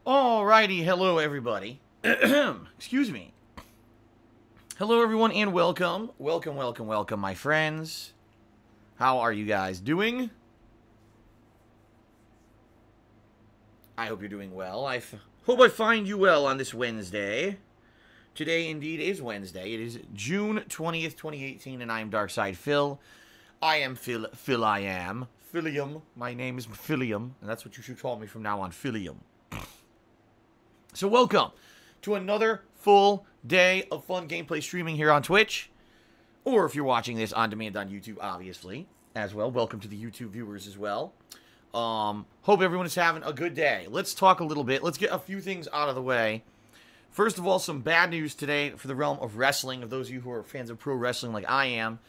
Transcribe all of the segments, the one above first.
Alrighty, hello everybody. Excuse me. Hello everyone and welcome. Welcome, my friends. How are you guys doing? I hope you're doing well. Hope I find you well on this Wednesday. Today indeed is Wednesday. It is June 20th, 2018, and I am Darkside Phil. I am Phil. I am. Philium. My name is Philium, and that's what you should call me from now on, Philium. So welcome to another full day of fun gameplay streaming here on Twitch. Or if you're watching this on demand on YouTube, obviously, as well. Welcome to the YouTube viewers as well. Hope everyone is having a good day. Let's talk a little bit. Let's get a few things out of the way. First of all, some bad news today for the realm of wrestling. Of those of you who are fans of pro wrestling like I am.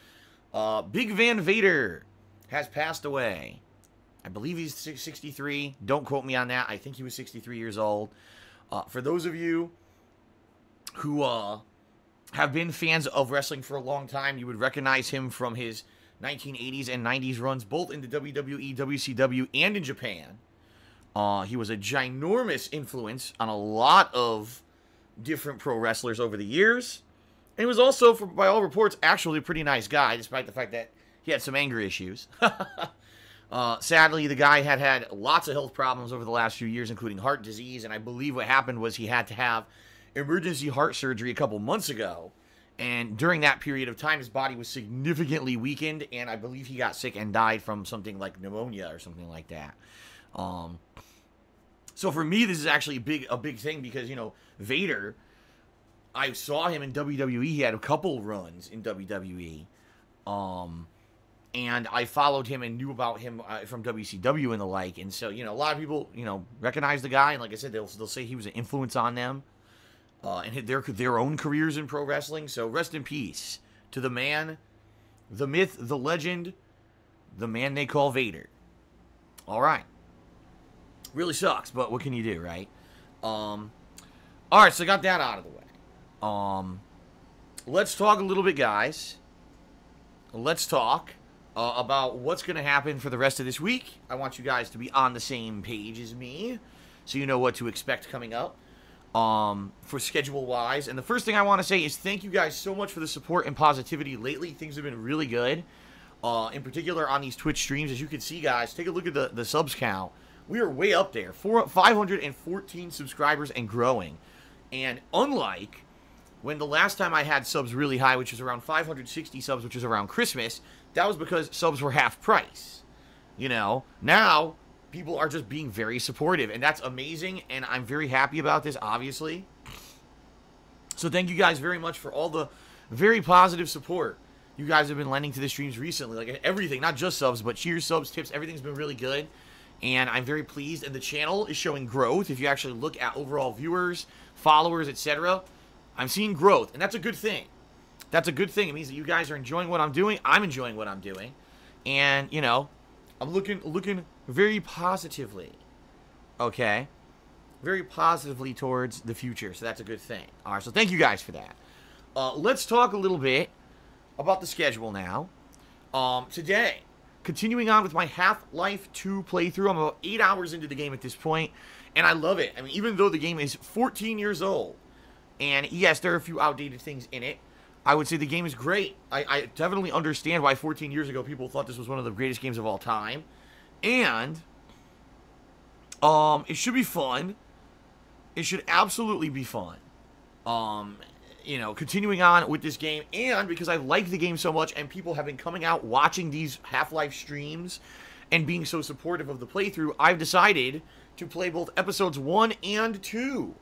Big Van Vader has passed away. I believe he's 63. Don't quote me on that. I think he was 63 years old. For those of you who have been fans of wrestling for a long time, you would recognize him from his 1980s and 90s runs, both in the WWE, WCW, and in Japan. He was a ginormous influence on a lot of different pro wrestlers over the years. And he was also, by all reports, actually a pretty nice guy, despite the fact that he had some anger issues. Sadly, the guy had lots of health problems over the last few years, including heart disease, and I believe what happened was he had to have emergency heart surgery a couple months ago, and during that period of time, his body was significantly weakened, and I believe he got sick and died from something like pneumonia or something like that. So for me, this is actually a big thing because, you know, Vader, I saw him in WWE. He had a couple runs in WWE. And I followed him and knew about him from WCW and the like. And so, you know, a lot of people, you know, recognize the guy. And like I said, they'll say he was an influence on them and hit their own careers in pro wrestling. So rest in peace to the man, the myth, the legend, the man they call Vader. All right. Really sucks, but what can you do, right? All right, so I got that out of the way. Let's talk a little bit, guys. Let's talk about what's going to happen for the rest of this week. I want you guys to be on the same page as me, so you know what to expect coming up for schedule-wise. And the first thing I want to say is thank you guys so much for the support and positivity lately. Things have been really good, in particular on these Twitch streams. As you can see, guys, take a look at the subs count. We are way up there, 514 subscribers and growing. And unlike when the last time I had subs really high, which was around 560 subs, which was around Christmas, that was because subs were half price. You know, now people are just being very supportive, and that's amazing, and I'm very happy about this, obviously. So thank you guys very much for all the very positive support you guys have been lending to the streams recently. Like everything, not just subs, but cheers, subs, tips, everything's been really good. And I'm very pleased, and the channel is showing growth. If you actually look at overall viewers, followers, etc., I'm seeing growth, and that's a good thing. That's a good thing. It means that you guys are enjoying what I'm doing. I'm enjoying what I'm doing. And, you know, I'm looking very positively. Okay? Very positively towards the future, so that's a good thing. All right, so thank you guys for that. Let's talk a little bit about the schedule now. Today, continuing on with my Half-Life 2 playthrough. I'm about 8 hours into the game at this point, and I love it. I mean, even though the game is 14 years old, and yes, there are a few outdated things in it, I would say the game is great. I definitely understand why 14 years ago people thought this was one of the greatest games of all time. And it should be fun. It should absolutely be fun. You know, continuing on with this game, and because I like the game so much and people have been coming out watching these Half-Life streams and being so supportive of the playthrough, I've decided to play both episodes 1 and 2.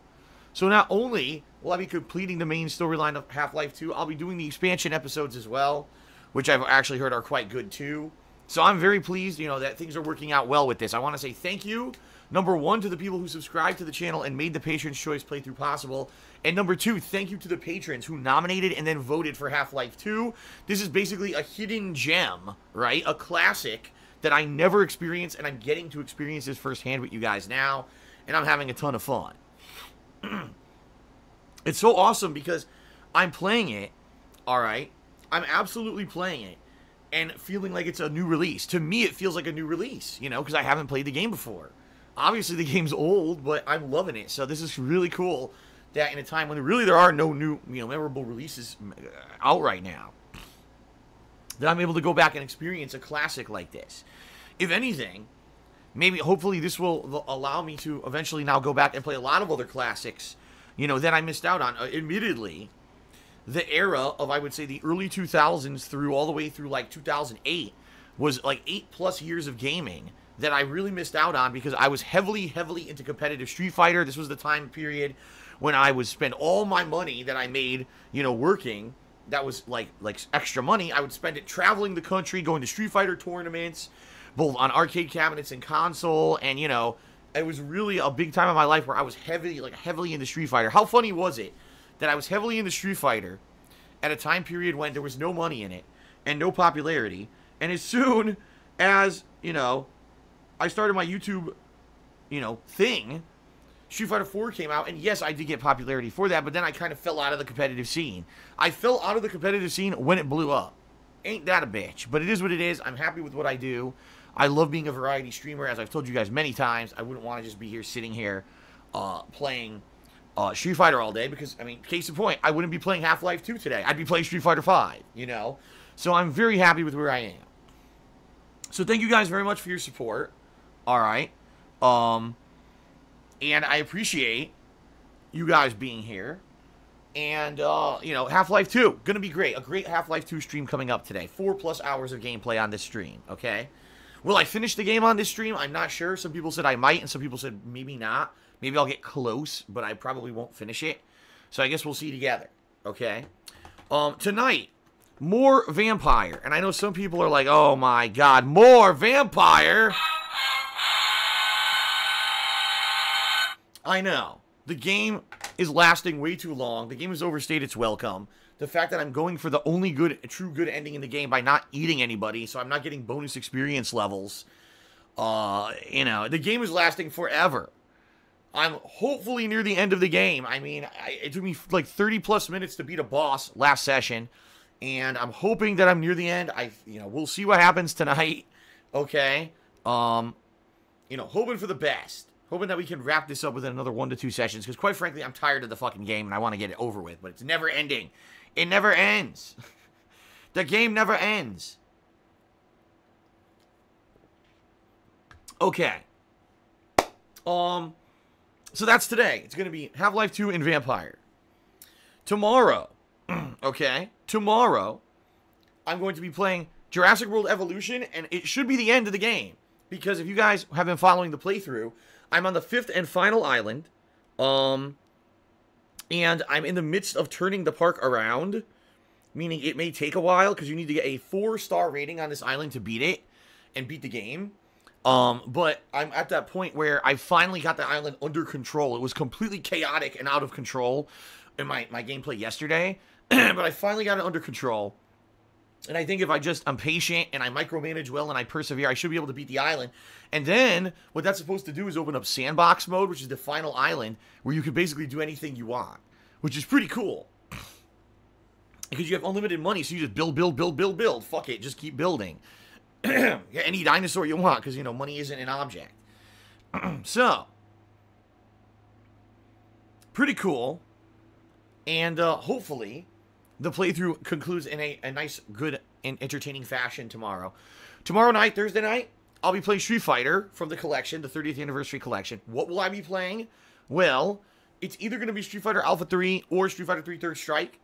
So not only will I be completing the main storyline of Half-Life 2, I'll be doing the expansion episodes as well, which I've actually heard are quite good too. So I'm very pleased, you know, that things are working out well with this. I want to say thank you, number one, to the people who subscribed to the channel and made the Patron's Choice playthrough possible. And number two, thank you to the patrons who nominated and then voted for Half-Life 2. This is basically a hidden gem, right? A classic that I never experienced, and I'm getting to experience this firsthand with you guys now, and I'm having a ton of fun. It's so awesome because I'm playing it, alright? I'm absolutely playing it and feeling like it's a new release. To me, it feels like a new release, you know, because I haven't played the game before. obviously the game's old, but I'm loving it. So this is really cool that in a time when really there are no new, memorable releases out right now, that I'm able to go back and experience a classic like this. If anything, maybe, hopefully, this will allow me to eventually now go back and play a lot of other classics, that I missed out on. Admittedly, the era of, I would say, the early 2000s through all the way through, like, 2008 was, like, 8+ years of gaming that I really missed out on because I was heavily into competitive Street Fighter. This was the time period when I would spend all my money that I made, working. That was, like extra money. I would spend it traveling the country, going to Street Fighter tournaments, both on arcade cabinets and console, and, it was really a big time of my life where I was heavily into Street Fighter. How funny was it that I was heavily into Street Fighter at a time period when there was no money in it and no popularity, and as soon as, I started my YouTube, thing, Street Fighter 4 came out, and yes, I did get popularity for that, but then I kind of fell out of the competitive scene. I fell out of the competitive scene when it blew up. Ain't that a bitch? But it is what it is. I'm happy with what I do. I love being a variety streamer, as I've told you guys many times. I wouldn't want to just be here sitting here playing Street Fighter all day because, I mean, case in point, I wouldn't be playing Half-Life 2 today. I'd be playing Street Fighter 5, So I'm very happy with where I am. So thank you guys very much for your support. All right. And I appreciate you guys being here. And, Half-Life 2, gonna be great. A great Half-Life 2 stream coming up today. 4+ hours of gameplay on this stream, okay? Will I finish the game on this stream? I'm not sure. Some people said I might, and some people said maybe not. Maybe I'll get close, but I probably won't finish it. So I guess we'll see together, okay? Tonight, more Vampire. And I know some people are like, oh my god, more Vampire! I know. The game is lasting way too long. The game has overstayed its welcome. The fact that I'm going for the only true good ending in the game by not eating anybody, so I'm not getting bonus experience levels. The game is lasting forever. I'm hopefully near the end of the game. I mean, it took me like 30+ minutes to beat a boss last session, and I'm hoping that I'm near the end. We'll see what happens tonight. Okay. Hoping for the best. Hoping that we can wrap this up within another 1 to 2 sessions. Because quite frankly, I'm tired of the fucking game and I want to get it over with. But it's never ending. It never ends. The game never ends. Okay. So that's today. It's going to be Half-Life 2 and Vampire. Tomorrow. Okay. Tomorrow, I'm going to be playing Jurassic World Evolution. And it should be the end of the game. Because if you guys have been following the playthrough, I'm on the 5th and final island, and I'm in the midst of turning the park around, meaning it may take a while, because you need to get a 4-star rating on this island to beat it, and beat the game, but I'm at that point where I finally got the island under control. It was completely chaotic and out of control in my gameplay yesterday, but I finally got it under control. And I think if I'm patient and I micromanage well and I persevere, I should be able to beat the island. And then what that's supposed to do is open up sandbox mode, which is the final island, where you can basically do anything you want, which is pretty cool. Because you have unlimited money, so you just build. Fuck it, just keep building. Get any dinosaur you want, because, money isn't an object. So, pretty cool. And hopefully the playthrough concludes in a nice, good, and entertaining fashion tomorrow. Tomorrow night, Thursday night, I'll be playing Street Fighter from the collection, the 30th Anniversary Collection. What will I be playing? Well, it's either going to be Street Fighter Alpha 3 or Street Fighter 3 Third Strike.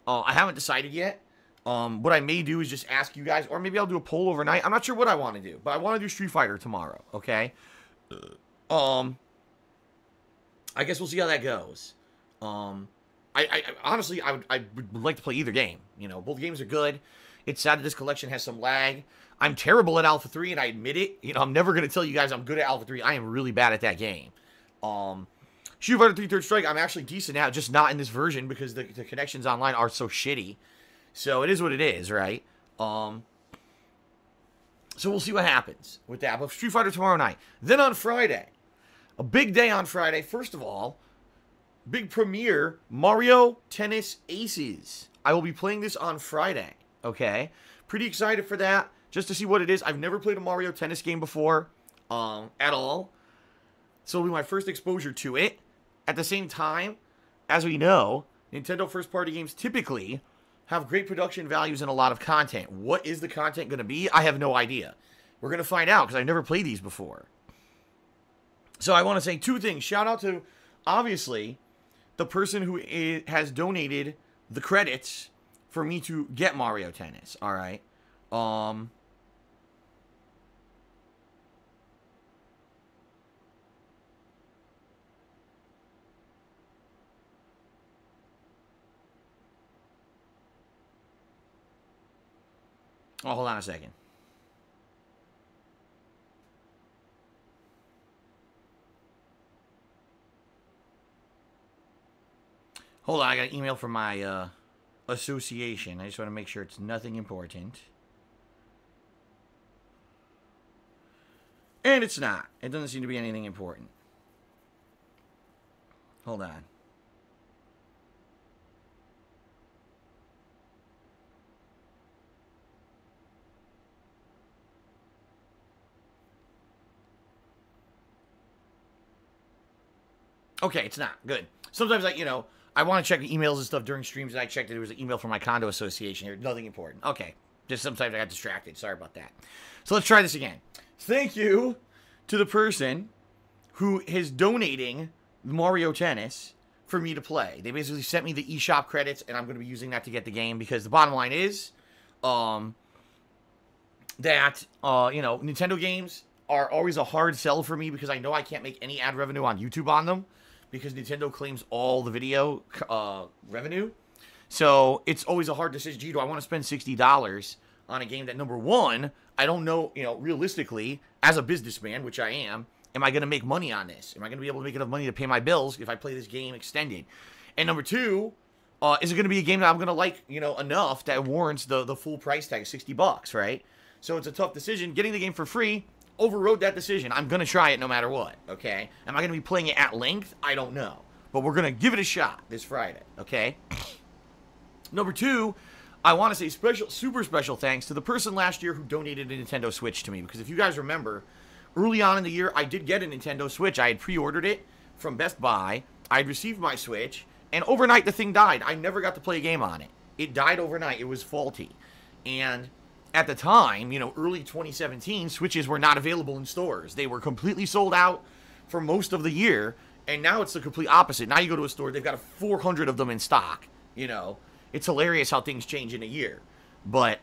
I haven't decided yet. What I may do is just ask you guys, or maybe I'll do a poll overnight. I'm not sure what I want to do, but I want to do Street Fighter tomorrow, okay? I guess we'll see how that goes. I honestly, I would like to play either game. Both games are good. It's sad that this collection has some lag. I'm terrible at Alpha 3, and I admit it. I'm never going to tell you guys I'm good at Alpha 3. I am really bad at that game. Street Fighter 3 Third Strike, I'm actually decent at, just not in this version because the connections online are so shitty. So it is what it is, right? So we'll see what happens with that. But Street Fighter tomorrow night. Then on Friday, a big day on Friday. First of all, big premiere, Mario Tennis Aces. I will be playing this on Friday, okay? Pretty excited for that, just to see what it is. I've never played a Mario Tennis game before, at all. So it'll be my first exposure to it. At the same time, as we know, Nintendo first-party games typically have great production values and a lot of content. What is the content going to be? I have no idea. We're going to find out because I've never played these before. So I want to say two things. Shout out to, obviously, the person who has donated the credits for me to get Mario Tennis. All right. Oh, hold on a second. Hold on, I got an email from my association. I just want to make sure it's nothing important. And it's not. It doesn't seem to be anything important. Hold on. Okay, it's not. Good. Sometimes, I want to check the emails and stuff during streams, and I checked it. There was an email from my condo association here. Nothing important. Okay. Just sometimes I got distracted. Sorry about that. So let's try this again. Thank you to the person who is donating Mario Tennis for me to play. They basically sent me the eShop credits, and I'm going to be using that to get the game, because the bottom line is that, Nintendo games are always a hard sell for me, because I know I can't make any ad revenue on YouTube on them, because Nintendo claims all the video revenue. So it's always a hard decision. Gee, do I want to spend $60 on a game that, number one, I don't know, realistically, as a businessman, which I am I going to make money on this? Am I going to be able to make enough money to pay my bills if I play this game extended? And number two, is it going to be a game that I'm going to like, enough that warrants the full price tag, $60, right? So it's a tough decision. Getting the game for free overrode that decision. I'm going to try it no matter what, okay? Am I going to be playing it at length? I don't know. But we're going to give it a shot this Friday, okay? Number two, I want to say super special thanks to the person last year who donated a Nintendo Switch to me. Because if you guys remember, early on in the year, I did get a Nintendo Switch. I had pre-ordered it from Best Buy. I had received my Switch. And overnight, the thing died. I never got to play a game on it. It died overnight. It was faulty. And at the time, early 2017, Switches were not available in stores. They were completely sold out for most of the year. And now it's the complete opposite. Now you go to a store, they've got 400 of them in stock. It's hilarious how things change in a year. But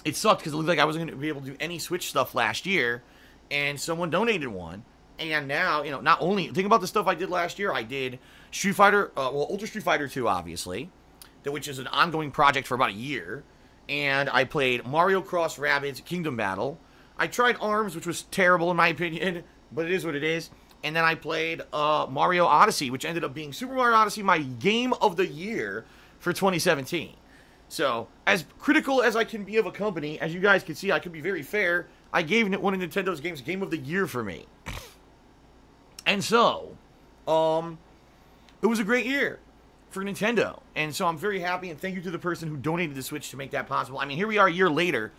it sucked because it looked like I wasn't going to be able to do any Switch stuff last year. And someone donated one. And now, not only, think about the stuff I did last year. I did Street Fighter, Ultra Street Fighter 2, obviously, which is an ongoing project for about a year. And I played Mario Cross Rabbids Kingdom Battle. I tried ARMS, which was terrible in my opinion, but it is what it is. And then I played Mario Odyssey, which ended up being Super Mario Odyssey, my game of the year for 2017. So, as critical as I can be of a company, as you guys can see, I can be very fair. I gave one of Nintendo's games Game of the Year for me. And so, it was a great year for Nintendo. And so I'm very happy, and thank you to the person who donated the Switch to make that possible. I mean, here we are a year later,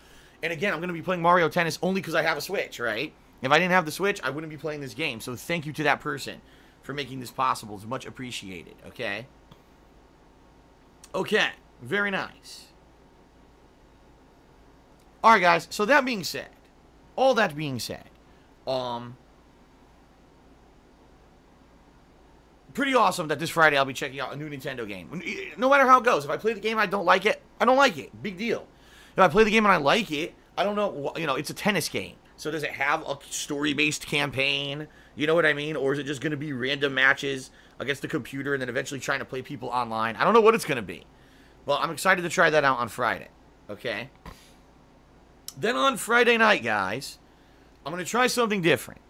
and again, I'm going to be playing Mario Tennis only because I have a Switch, right? If I didn't have the Switch, I wouldn't be playing this game. So thank you to that person for making this possible. It's much appreciated, okay? Okay, very nice. All right, guys, so that being said, all that being said, pretty awesome that this Friday I'll be checking out a new Nintendo game. No matter how it goes, if I play the game and I don't like it, I don't like it. Big deal. If I play the game and I like it, I don't know, it's a tennis game. So does it have a story-based campaign? You know what I mean? Or is it just going to be random matches against the computer and then eventually trying to play people online? I don't know what it's going to be. Well, I'm excited to try that out on Friday. Okay? Then on Friday night, guys, I'm going to try something different.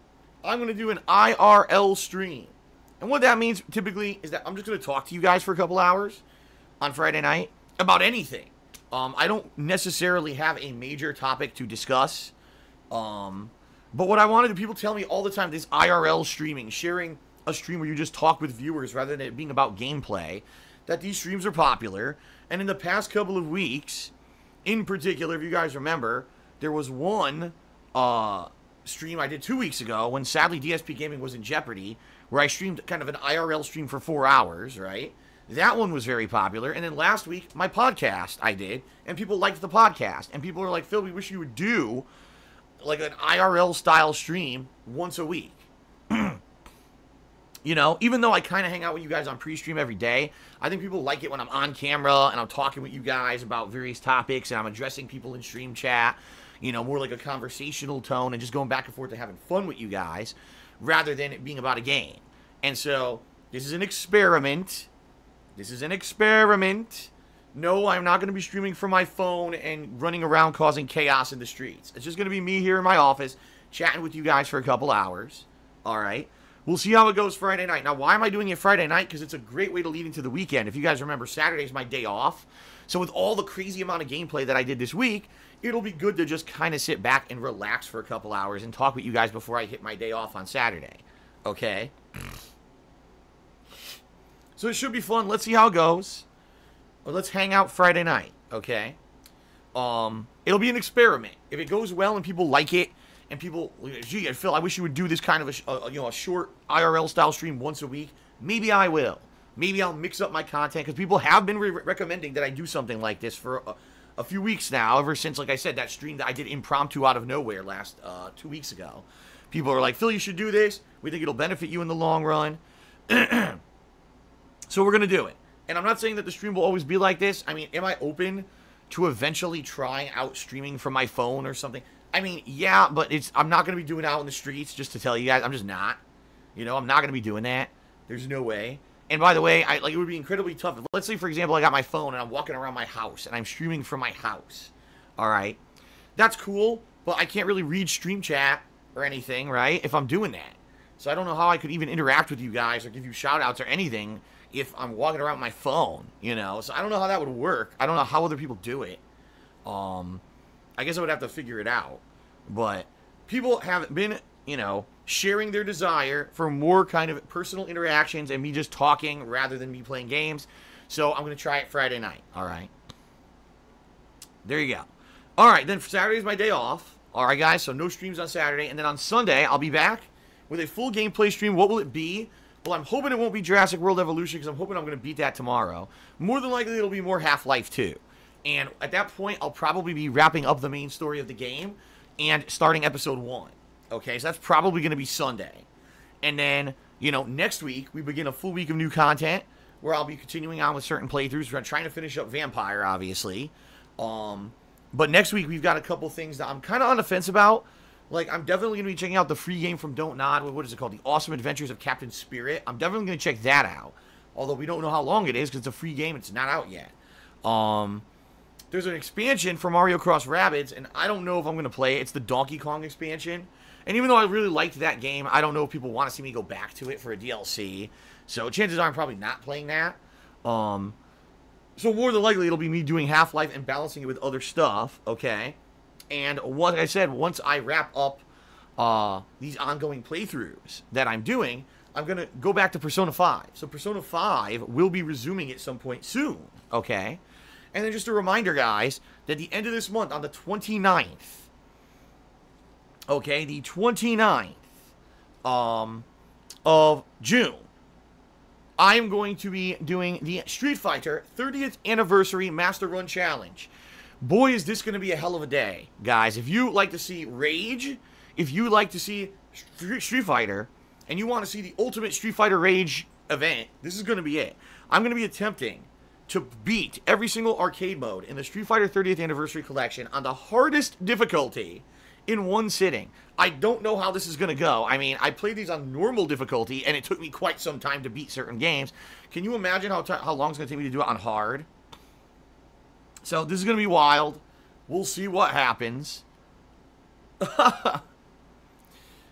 I'm going to do an IRL stream. And what that means, typically, is that I'm just going to talk to you guys for a couple hours on Friday night about anything. I don't necessarily have a major topic to discuss. But what I wanted to, people tell me all the time, this IRL streaming, sharing a stream where you just talk with viewers rather than it being about gameplay, that these streams are popular. And in the past couple of weeks, in particular, if you guys remember, there was one stream I did 2 weeks ago when sadly DSPGaming was in jeopardy, where I streamed kind of an IRL stream for 4 hours, right? That one was very popular. And then last week, my podcast I did, and people liked the podcast. And people were like, Phil, we wish you would do like an IRL style stream once a week. You know, even though I kind of hang out with you guys on pre-stream every day, I think people like it when I'm on camera and I'm talking with you guys about various topics and I'm addressing people in stream chat, you know, more like a conversational tone and just going back and forth and having fun with you guys rather than it being about a game. And so, this is an experiment. This is an experiment. No, I'm not going to be streaming from my phone and running around causing chaos in the streets. It's just going to be me here in my office chatting with you guys for a couple hours. All right. We'll see how it goes Friday night. Now, why am I doing it Friday night? Because it's a great way to lead into the weekend. If you guys remember, Saturday's my day off. So with all the crazy amount of gameplay that I did this week, it'll be good to just kind of sit back and relax for a couple hours and talk with you guys before I hit my day off on Saturday. Okay? So it should be fun. Let's see how it goes. Well, let's hang out Friday night. Okay? It'll be an experiment. If it goes well and people like it, and people, gee, Phil, I wish you would do this kind of a short IRL style stream once a week. Maybe I will. Maybe I'll mix up my content because people have been recommending that I do something like this for a few weeks now. Ever since, like I said, that stream that I did impromptu out of nowhere last 2 weeks ago, people are like, Phil, you should do this. We think it'll benefit you in the long run. So we're gonna do it. And I'm not saying that the stream will always be like this. I mean, am I open to eventually trying out streaming from my phone or something? I mean, yeah, but I'm not going to be doing it out in the streets, just to tell you guys. I'm just not. You know, I'm not going to be doing that. There's no way. And by the way, it would be incredibly tough. Let's say, for example, I got my phone and I'm walking around my house and I'm streaming from my house. All right. That's cool, but I can't really read stream chat or anything, right, if I'm doing that. So I don't know how I could even interact with you guys or give you shout-outs or anything if I'm walking around my phone, you know. So I don't know how that would work. I don't know how other people do it. I guess I would have to figure it out. But people have been, you know, sharing their desire for more kind of personal interactions and me just talking rather than me playing games. So I'm going to try it Friday night. All right. There you go. All right. Then Saturday's my day off. All right, guys. So no streams on Saturday. And then on Sunday, I'll be back with a full gameplay stream. What will it be? Well, I'm hoping it won't be Jurassic World Evolution because I'm hoping I'm going to beat that tomorrow. More than likely, it'll be more Half-Life 2. And at that point, I'll probably be wrapping up the main story of the game and starting episode 1. Okay, so that's probably going to be Sunday. And then, you know, next week, we begin a full week of new content where I'll be continuing on with certain playthroughs. We're trying to finish up Vampire, obviously. But next week, we've got a couple things that I'm kind of on the fence about. Like, I'm definitely going to be checking out the free game from Don't Nod. What is it called? The Awesome Adventures of Captain Spirit. I'm definitely going to check that out. Although we don't know how long it is because it's a free game. It's not out yet. There's an expansion for Mario Cross Rabbids, and I don't know if I'm going to play it. It's the Donkey Kong expansion. And even though I really liked that game, I don't know if people want to see me go back to it for a DLC. So chances are I'm probably not playing that. So more than likely, it'll be me doing Half-Life and balancing it with other stuff, okay? And like I said, once I wrap up these ongoing playthroughs that I'm doing, I'm going to go back to Persona 5. So Persona 5 will be resuming at some point soon, okay? And then just a reminder, guys, that the end of this month, on the 29th, okay, the 29th of June, I am going to be doing the Street Fighter 30th Anniversary Master Run Challenge. Boy, is this going to be a hell of a day, guys. If you like to see Rage, if you like to see Street Fighter, and you want to see the ultimate Street Fighter Rage event, this is going to be it. I'm going to be attempting to beat every single arcade mode in the Street Fighter 30th Anniversary Collection on the hardest difficulty in one sitting. I don't know how this is going to go. I mean, I played these on normal difficulty, and it took me quite some time to beat certain games. Can you imagine how long it's going to take me to do it on hard? So, this is going to be wild. We'll see what happens.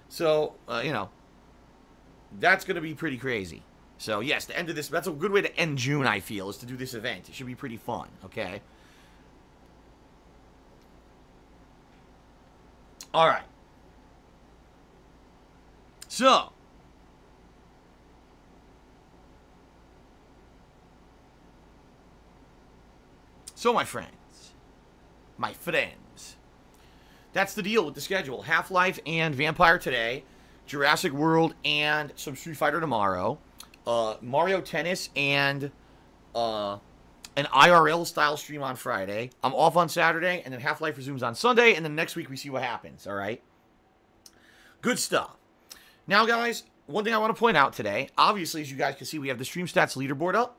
So, you know, that's going to be pretty crazy. So, yes, the end of this, that's a good way to end June, I feel, is to do this event. It should be pretty fun, okay? All right. So, my friends, that's the deal with the schedule. Half-Life and Vampire today, Jurassic World and some Street Fighter tomorrow, Mario Tennis and an IRL style stream on Friday. I'm off on Saturday, and then Half-Life resumes on Sunday, and then next week we see what happens, all right? Good stuff. Now, guys, one thing I want to point out today, obviously, as you guys can see, we have the Stream Stats leaderboard up,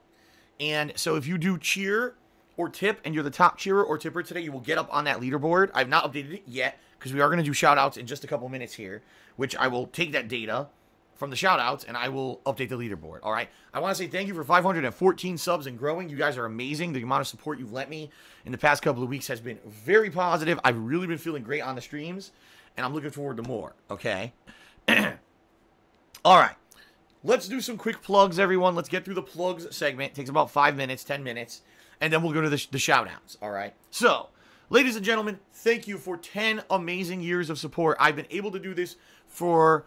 and so if you do cheer or tip, and you're the top cheerer or tipper today, you will get up on that leaderboard. I've not updated it yet, because we are going to do shout-outs in just a couple minutes here, which I will take that data from the shout-outs, and I will update the leaderboard, all right? I want to say thank you for 514 subs and growing. You guys are amazing. The amount of support you've lent me in the past couple of weeks has been very positive. I've really been feeling great on the streams, and I'm looking forward to more, okay? All right. Let's do some quick plugs, everyone. Let's get through the plugs segment. It takes about 5 minutes, 10 minutes. And then we'll go to the shout-outs, all right? So, ladies and gentlemen, thank you for 10 amazing years of support. I've been able to do this for,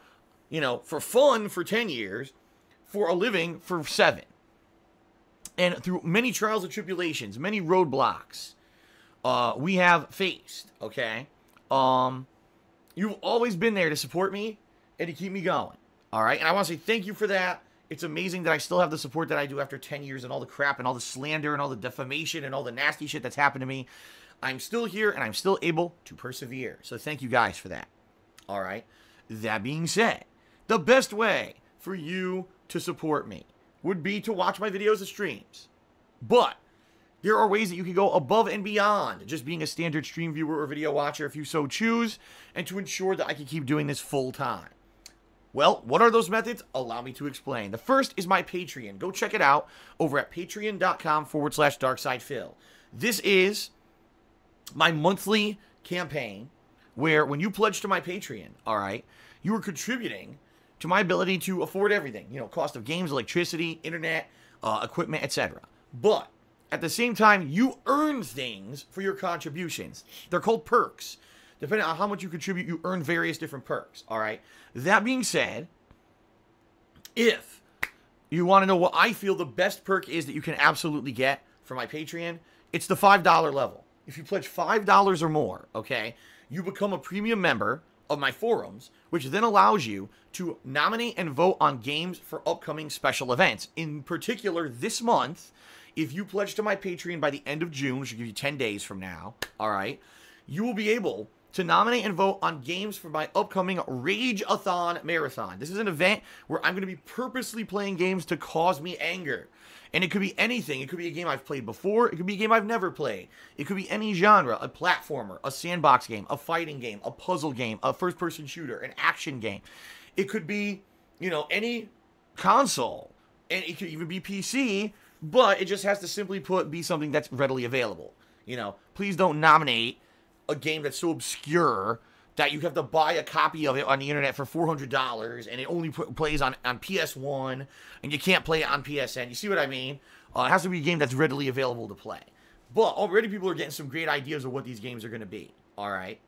for fun for 10 years, for a living for 7. And through many trials and tribulations, many roadblocks, we have faced, okay? You've always been there to support me and to keep me going, all right? And I want to say thank you for that. It's amazing that I still have the support that I do after 10 years and all the crap and all the slander and all the defamation and all the nasty shit that's happened to me. I'm still here and I'm still able to persevere. So thank you guys for that. All right. That being said, the best way for you to support me would be to watch my videos and streams. But there are ways that you can go above and beyond just being a standard stream viewer or video watcher if you so choose, and to ensure that I can keep doing this full time. Well, what are those methods? Allow me to explain. The first is my Patreon. Go check it out over at patreon.com/DarksidePhil. This is my monthly campaign where when you pledge to my Patreon, all right, you are contributing to my ability to afford everything. Cost of games, electricity, internet, equipment, etc. But at the same time, you earn things for your contributions. They're called perks. Depending on how much you contribute, you earn various different perks, all right? That being said, if you want to know what I feel the best perk is that you can absolutely get from my Patreon, it's the $5 level. If you pledge $5 or more, okay, you become a premium member of my forums, which then allows you to nominate and vote on games for upcoming special events. In particular, this month, if you pledge to my Patreon by the end of June, which will give you 10 days from now, all right, you will be able to nominate and vote on games for my upcoming Rage-a-thon Marathon. This is an event where I'm going to be purposely playing games to cause me anger. And it could be anything. It could be a game I've played before. It could be a game I've never played. It could be any genre, a platformer, a sandbox game, a fighting game, a puzzle game, a first-person shooter, an action game. It could be, any console. And it could even be PC, but it just has to simply be something that's readily available. Please don't nominate a game that's so obscure that you have to buy a copy of it on the internet for $400 and it only plays on PS1 and you can't play it on PSN. You see what I mean? It has to be a game that's readily available to play. But already people are getting some great ideas of what these games are going to be. All right.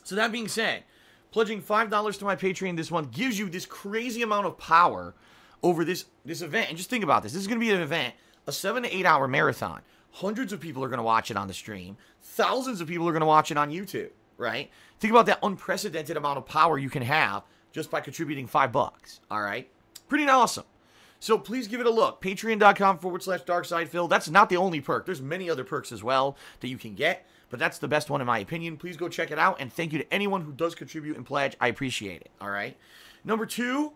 So that being said, pledging $5 to my Patreon this month gives you this crazy amount of power over this event. And just think about this. This is going to be an event, a 7 to 8 hour marathon. Hundreds of people are going to watch it on the stream. Thousands of people are going to watch it on YouTube, right? Think about that unprecedented amount of power you can have just by contributing $5, all right? Pretty awesome. So please give it a look. Patreon.com/DarksidePhil. That's not the only perk. There's many other perks as well that you can get, but that's the best one in my opinion. Please go check it out, and thank you to anyone who does contribute and pledge. I appreciate it, all right? Number 2,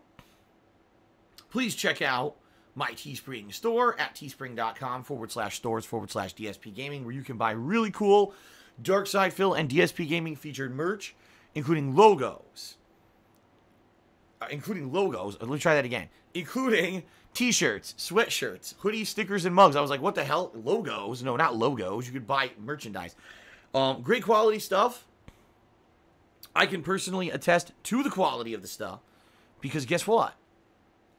please check out my Teespring store at teespring.com/stores/DSPGaming, where you can buy really cool DarksidePhil and DSPGaming featured merch, including logos. Let me try that again. Including t-shirts, sweatshirts, hoodies, stickers, and mugs. I was like, what the hell? Logos? No, not logos. You could buy merchandise. Great quality stuff. I can personally attest to the quality of the stuff because guess what?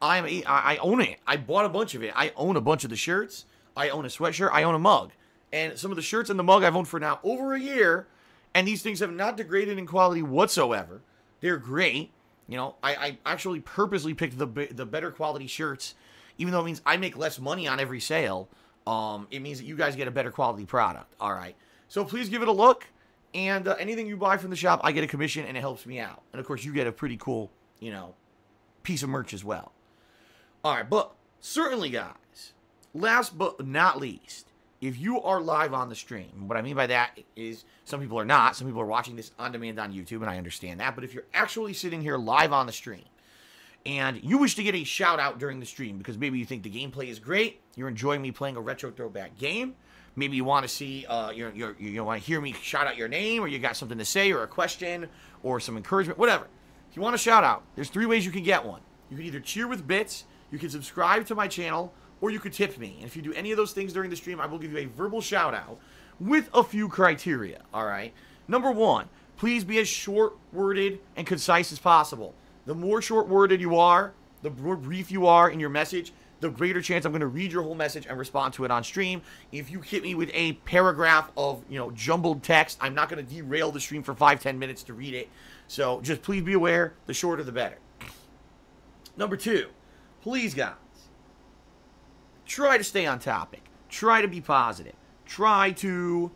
I own it. I bought a bunch of it. I own a bunch of the shirts. I own a sweatshirt. I own a mug. And some of the shirts and the mug I've owned for now over a year. And these things have not degraded in quality whatsoever. They're great. I actually purposely picked the better quality shirts. Even though it means I make less money on every sale. It means that you guys get a better quality product. All right. So please give it a look. And anything you buy from the shop, I get a commission, and it helps me out. And, of course, you get a pretty cool, you know, piece of merch as well. All right, but certainly, guys, last but not least, if you are live on the stream, what I mean by that is some people are not. Some people are watching this on demand on YouTube, and I understand that. But if you're actually sitting here live on the stream, and you wish to get a shout out during the stream because maybe you think the gameplay is great, you're enjoying me playing a retro throwback game, maybe you want to see, you want to hear me shout out your name, or you got something to say, or a question, or some encouragement, whatever. If you want a shout out, there's 3 ways you can get one. You can either cheer with bits, you can subscribe to my channel, or you could tip me. And if you do any of those things during the stream, I will give you a verbal shout out with a few criteria. All right. Number 1, please be as short worded and concise as possible. The more short-worded you are, the more brief you are in your message, the greater chance I'm going to read your whole message and respond to it on stream. If you hit me with a paragraph of, jumbled text, I'm not going to derail the stream for 5-10 minutes to read it. So just please be aware, the shorter the better. Number 2, please, guys, try to stay on topic. Try to be positive. Try to,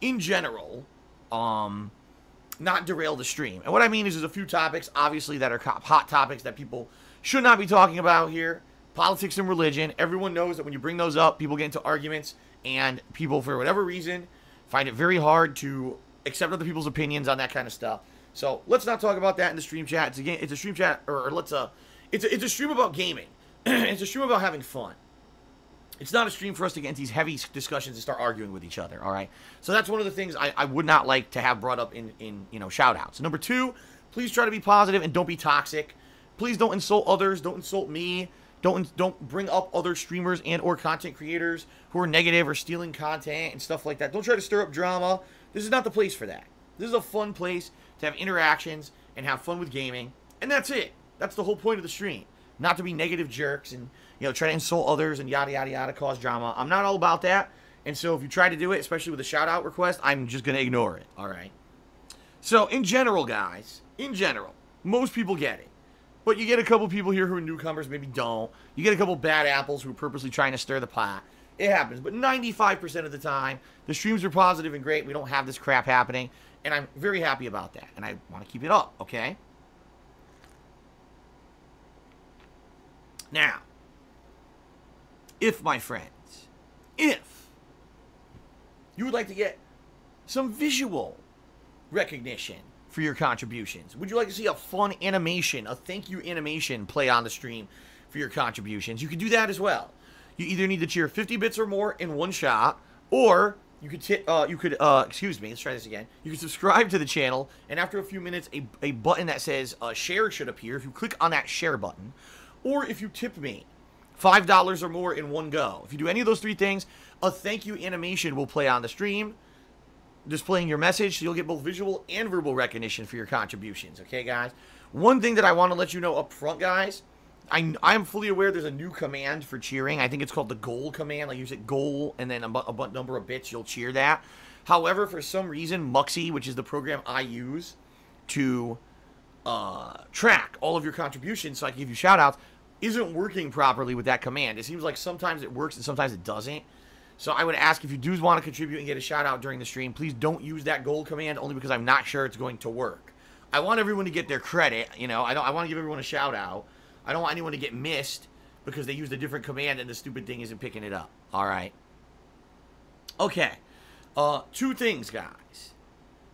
in general, not derail the stream. And what I mean is there's a few topics, obviously, that are hot topics that people should not be talking about here. Politics and religion. Everyone knows that when you bring those up, people get into arguments, and people, for whatever reason, find it very hard to accept other people's opinions on that kind of stuff. So let's not talk about that in the stream chat. It's a stream chat, it's a stream about gaming. It's a stream about having fun. It's not a stream for us to get into these heavy discussions and start arguing with each other, all right? So that's one of the things I would not like to have brought up in shout-outs. Number 2, please try to be positive and don't be toxic. Please don't insult others. Don't insult me. Don't bring up other streamers and or content creators who are negative or stealing content and stuff like that. Don't try to stir up drama. This is not the place for that. This is a fun place to have interactions and have fun with gaming, and that's it. That's the whole point of the stream. Not to be negative jerks and, try to insult others and yada, yada, yada, cause drama. I'm not all about that. And so if you try to do it, especially with a shout-out request, I'm just going to ignore it, all right? So in general, guys, most people get it. But you get a couple people here who are newcomers, maybe don't. You get a couple bad apples who are purposely trying to stir the pot. It happens. But 95% of the time, the streams are positive and great. We don't have this crap happening. And I'm very happy about that. And I want to keep it up, okay? Now, if, my friends, if you would like to get some visual recognition for your contributions, would you like to see a fun animation, a thank you animation play on the stream for your contributions? You can do that as well. You either need to cheer 50 bits or more in one shot, or you could excuse me, let's try this again. You can subscribe to the channel, and after a few minutes, a button that says share should appear. If you click on that share button, or if you tip me $5 or more in one go. If you do any of those 3 things, a thank you animation will play on the stream, displaying your message, so you'll get both visual and verbal recognition for your contributions, okay, guys? One thing that I want to let you know up front, guys, I'm fully aware there's a new command for cheering. I think it's called the goal command. Like, you say goal, and then a number of bits, you'll cheer that. However, for some reason, Muxy, which is the program I use to track all of your contributions so I can give you shout-outs, isn't working properly with that command. It seems like sometimes it works and sometimes it doesn't. So I would ask, if you do want to contribute and get a shout-out during the stream, please don't use that goal command, only because I'm not sure it's going to work. I want everyone to get their credit, I want to give everyone a shout-out. I don't want anyone to get missed because they used a different command and the stupid thing isn't picking it up. All right. Okay. 2 things, guys.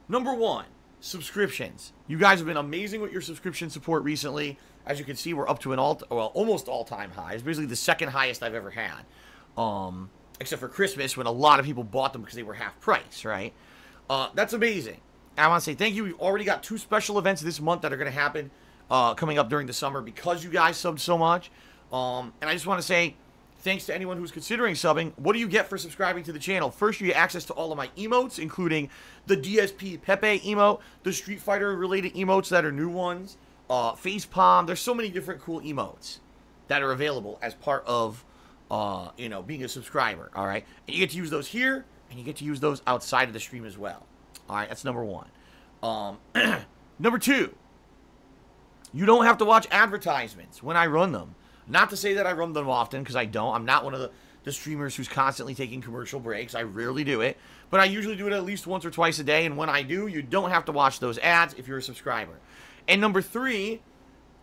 Number 1, subscriptions. You guys have been amazing with your subscription support recently. As you can see, we're up to an almost all-time high. It's basically the second highest I've ever had. Except for Christmas, when a lot of people bought them because they were half price, right? That's amazing. I want to say thank you. We've already got 2 special events this month that are going to happen coming up during the summer because you guys subbed so much. And I just want to say thanks to anyone who's considering subbing. What do you get for subscribing to the channel? First, you get access to all of my emotes, including the DSP Pepe emote, the Street Fighter-related emotes that are new ones, Facepalm. There's so many different cool emotes that are available as part of being a subscriber, all right? And you get to use those here, and you get to use those outside of the stream as well. All right, that's number 1. Number 2, you don't have to watch advertisements when I run them. Not to say that I run them often, because I don't. I'm not one of the streamers who's constantly taking commercial breaks. I rarely do it, but I usually do it at least once or twice a day, and when I do, you don't have to watch those ads if you're a subscriber. And number 3,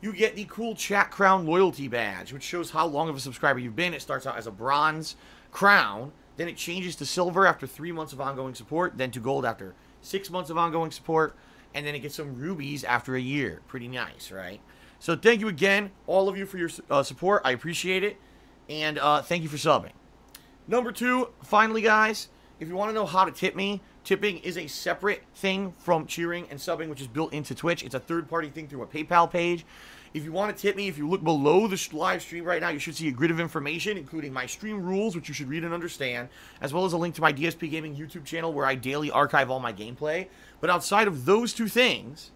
you get the cool Chat Crown loyalty badge, which shows how long of a subscriber you've been. It starts out as a bronze crown, then it changes to silver after 3 months of ongoing support, then to gold after 6 months of ongoing support, and then it gets some rubies after a year. Pretty nice, right? So thank you again, all of you, for your support. I appreciate it, and thank you for subbing. Number 2, finally, guys, if you want to know how to tip me, tipping is a separate thing from cheering and subbing, which is built into Twitch. It's a third-party thing through a PayPal page. If you want to tip me, if you look below the live stream right now, you should see a grid of information, including my stream rules, which you should read and understand, as well as a link to my DSPGaming YouTube channel where I daily archive all my gameplay. But outside of those 2 things,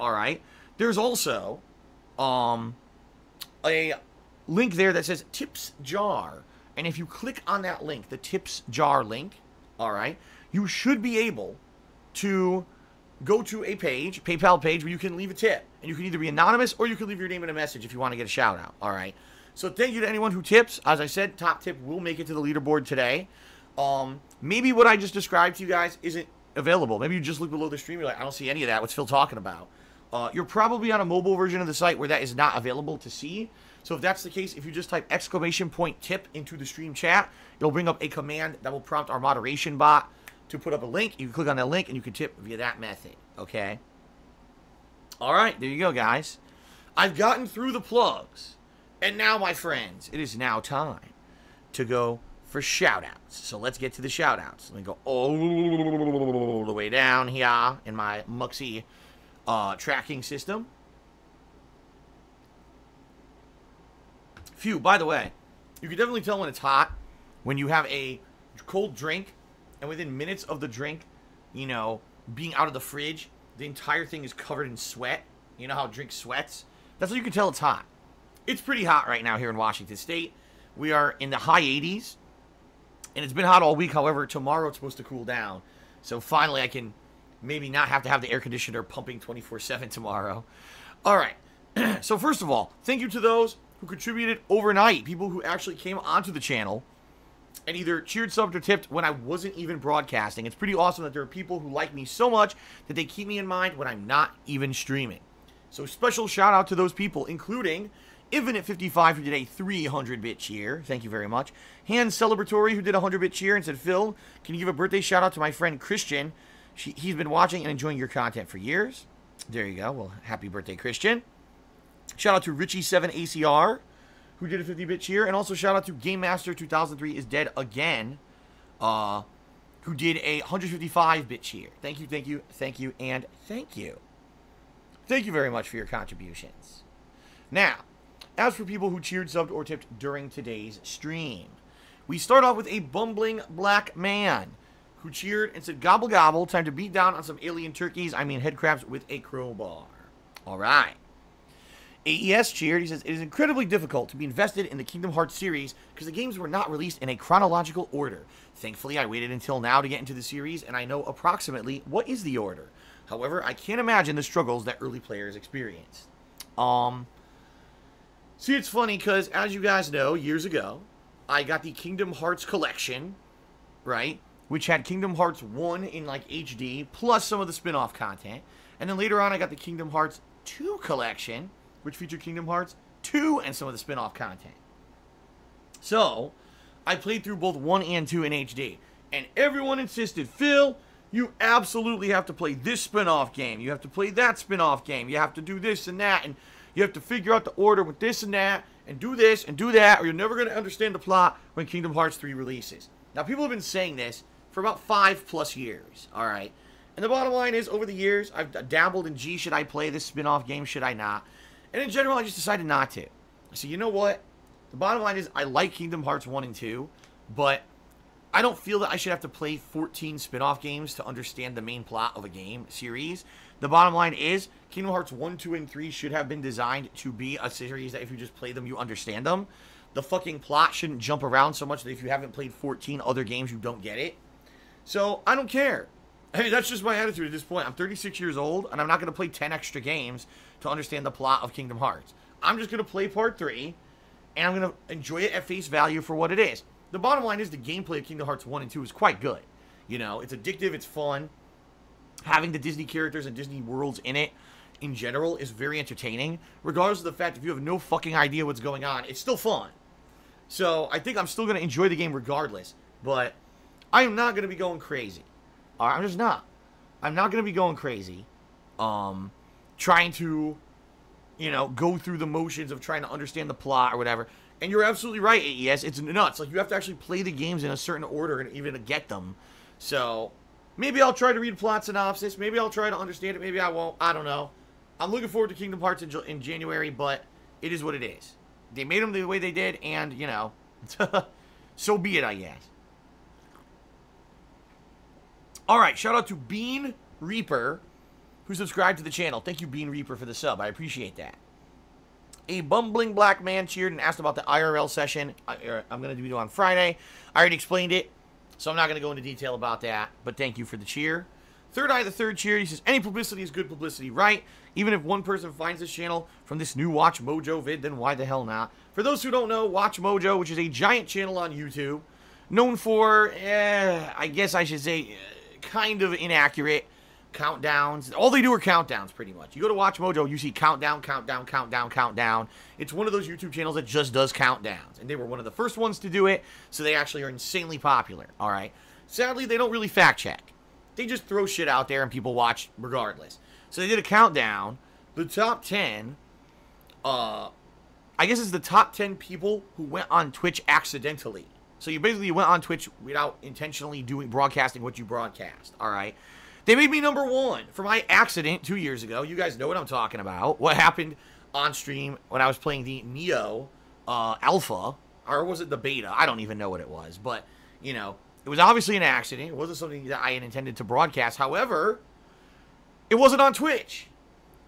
all right, there's also a link there that says Tips Jar. And if you click on that link, the Tips Jar link, all right, you should be able to go to a page, PayPal page, where you can leave a tip. And you can either be anonymous or you can leave your name in a message if you want to get a shout out. All right. So thank you to anyone who tips. As I said, top tip will make it to the leaderboard today. Maybe what I just described to you guys isn't available. Maybe you just look below the stream. You're like, I don't see any of that. What's Phil talking about? You're probably on a mobile version of the site where that is not available to see. So if that's the case, if you just type !tip into the stream chat, it'll bring up a command that will prompt our moderation bot to put up a link. You can click on that link and you can tip via that method. Okay. All right, there you go, guys. I've gotten through the plugs. And now, my friends, it is now time to go for shoutouts. So let's get to the shoutouts. Let me go all the way down here in my Muxy tracking system. Phew, by the way, you can definitely tell when it's hot when you have a cold drink and within minutes of the drink, you know, being out of the fridge, the entire thing is covered in sweat. You know how a drink sweats? That's how you can tell it's hot. It's pretty hot right now here in Washington State. We are in the high 80s, and it's been hot all week. However, tomorrow it's supposed to cool down. So finally I can maybe not have to have the air conditioner pumping 24/7 tomorrow. All right. So first of all, thank you to those who contributed overnight, people who actually came onto the channel and either cheered, subbed, or tipped when I wasn't even broadcasting. It's pretty awesome that there are people who like me so much that they keep me in mind when I'm not even streaming. So special shout out to those people, including Infinite55, who did a 300-bit cheer. Thank you very much. Hand Celebratory, who did a 100-bit cheer and said, Phil, can you give a birthday shout out to my friend Christian? He's been watching and enjoying your content for years. There you go. Well, happy birthday, Christian. Shout out to Richie7ACR, who did a 50-bit cheer. And also shout out to Game Master 2003 is dead again, who did a 155-bit cheer. Thank you, thank you, thank you, and thank you. Thank you very much for your contributions. Now, as for people who cheered, subbed, or tipped during today's stream, we start off with a bumbling black man who cheered and said, gobble gobble, time to beat down on some alien turkeys, head crabs with a crowbar. All right. AES cheered. He says, it is incredibly difficult to be invested in the Kingdom Hearts series because the games were not released in a chronological order. Thankfully, I waited until now to get into the series, and I know approximately what is the order. However, I can't imagine the struggles that early players experienced. See, it's funny because, as you guys know, years ago, I got the Kingdom Hearts collection, right? Which had Kingdom Hearts 1 in, like, HD, plus some of the spin-off content. And then later on, I got the Kingdom Hearts 2 collection, which featured Kingdom Hearts 2 and some of the spin-off content. So, I played through both 1 and 2 in HD. And everyone insisted, Phil, you absolutely have to play this spin-off game. You have to play that spin-off game. You have to do this and that. And you have to figure out the order with this and that. And do this and do that. Or you're never going to understand the plot when Kingdom Hearts 3 releases. Now, people have been saying this for about 5+ years. Alright. And the bottom line is, over the years, I've dabbled in, gee, should I play this spin-off game? Should I not? And in general, I just decided not to. So, you know what? The bottom line is, I like Kingdom Hearts 1 and 2, but I don't feel that I should have to play 14 spin-off games to understand the main plot of a game series. The bottom line is, Kingdom Hearts 1, 2, and 3 should have been designed to be a series that if you just play them, you understand them. The fucking plot shouldn't jump around so much that if you haven't played 14 other games, you don't get it. So, I don't care. I mean, that's just my attitude at this point. I'm 36 years old, and I'm not going to play 10 extra games to understand the plot of Kingdom Hearts. I'm just going to play Part 3, and I'm going to enjoy it at face value for what it is. the bottom line is the gameplay of Kingdom Hearts 1 and 2 is quite good. You know, it's addictive, it's fun. Having the Disney characters and Disney worlds in it, in general, is very entertaining. Regardless of the fact if you have no fucking idea what's going on, it's still fun. So, I think I'm still going to enjoy the game regardless. But, I am not going to be going crazy. I'm just not. I'm not going to be going crazy. Trying to, you know, go through the motions of trying to understand the plot or whatever. And you're absolutely right, AES. It's nuts. Like, you have to actually play the games in a certain order and even to get them. So, maybe I'll try to read plot synopsis. Maybe I'll try to understand it. Maybe I won't. I don't know. I'm looking forward to Kingdom Hearts in January, but it is what it is. They made them the way they did, and, you know, so be it, I guess. Alright, shout out to Bean Reaper, who subscribed to the channel. Thank you, Bean Reaper, for the sub. I appreciate that. A bumbling black man cheered and asked about the IRL session I'm going to do on Friday. I already explained it, so I'm not going to go into detail about that, but thank you for the cheer. Third Eye the Third cheered. He says, any publicity is good publicity, right? Even if one person finds this channel from this new Watch Mojo vid, then why the hell not? For those who don't know, Watch Mojo, which is a giant channel on YouTube, known for, I guess I should say, kind of inaccurate countdowns. All they do are countdowns, pretty much. You go to Watch Mojo, you see countdown, countdown, countdown, countdown. It's one of those YouTube channels that just does countdowns. And they were one of the first ones to do it, so they actually are insanely popular, alright? Sadly, they don't really fact check. They just throw shit out there and people watch regardless. So they did a countdown. The top 10, I guess it's the top 10 people who went on Twitch accidentally. So you basically went on Twitch without intentionally broadcasting what you broadcast, alright? They made me number 1 for my accident 2 years ago. You guys know what I'm talking about. What happened on stream when I was playing the Neo Alpha, or was it the Beta? I don't even know what it was, but, you know, it was obviously an accident. It wasn't something that I had intended to broadcast. However, it wasn't on Twitch.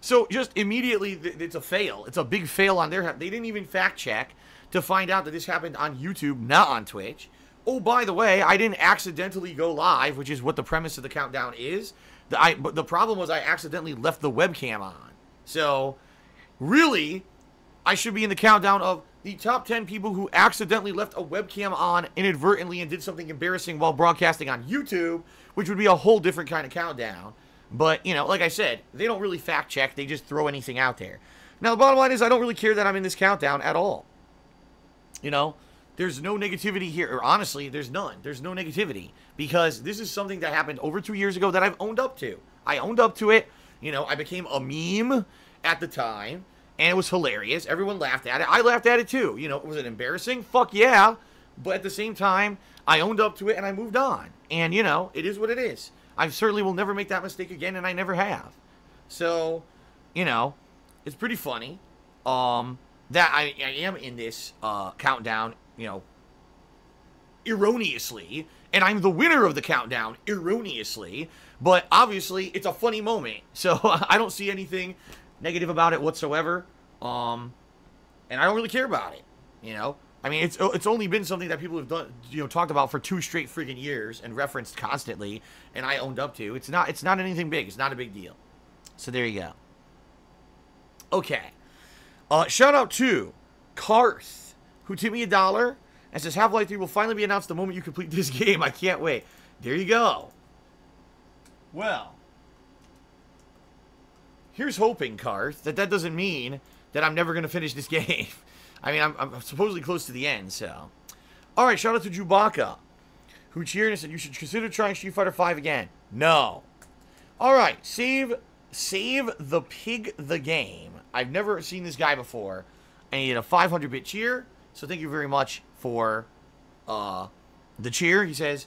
So just immediately, it's a fail. It's a big fail on their... They didn't even fact check to find out that this happened on YouTube, not on Twitch. Oh, by the way, I didn't accidentally go live, which is what the premise of the countdown is. But the problem was I accidentally left the webcam on. So, really, I should be in the countdown of the top 10 people who accidentally left a webcam on inadvertently and did something embarrassing while broadcasting on YouTube, which would be a whole different kind of countdown. But, you know, like I said, they don't really fact check. They just throw anything out there. Now, the bottom line is I don't really care that I'm in this countdown at all. You know, there's no negativity here. Or honestly, there's none. There's no negativity. Because this is something that happened over 2 years ago that I've owned up to. I owned up to it. You know, I became a meme at the time. And it was hilarious. Everyone laughed at it. I laughed at it too. You know, was it embarrassing? Fuck yeah. But at the same time, I owned up to it and I moved on. And, you know, it is what it is. I certainly will never make that mistake again, and I never have. So, you know, it's pretty funny that I am in this countdown, you know, erroneously. And I'm the winner of the countdown erroneously. But obviously, it's a funny moment. So, I don't see anything negative about it whatsoever. And I don't really care about it, you know. I mean, it's only been something that people have done, you know, talked about for 2 straight friggin' years and referenced constantly, and I owned up to. It's not anything big. It's not a big deal. So there you go. Okay. Shout out to Karth, who tipped me $1 and says Half-Life 3 will finally be announced the moment you complete this game. I can't wait. There you go. Well, here's hoping, Karth, that doesn't mean that I'm never going to finish this game. I mean, I'm supposedly close to the end, so. Alright, shout out to Chewbacca, who cheered and said, you should consider trying Street Fighter V again. No. Alright, save the pig the game. I've never seen this guy before, and he had a 500-bit cheer, so thank you very much for the cheer. He says,